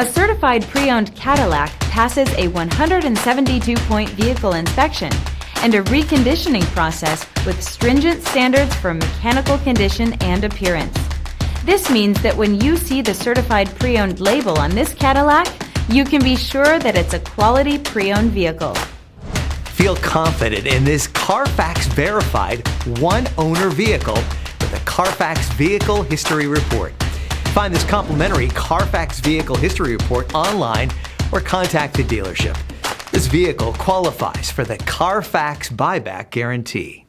A certified pre-owned Cadillac passes a 172-point vehicle inspection and a reconditioning process with stringent standards for mechanical condition and appearance. This means that when you see the certified pre-owned label on this Cadillac, you can be sure that it's a quality pre-owned vehicle. Feel confident in this CarFax verified one-owner vehicle with a CarFax Vehicle History Report. Find this complimentary CarFax Vehicle History Report online or contact the dealership. This vehicle qualifies for the CarFax Buyback Guarantee.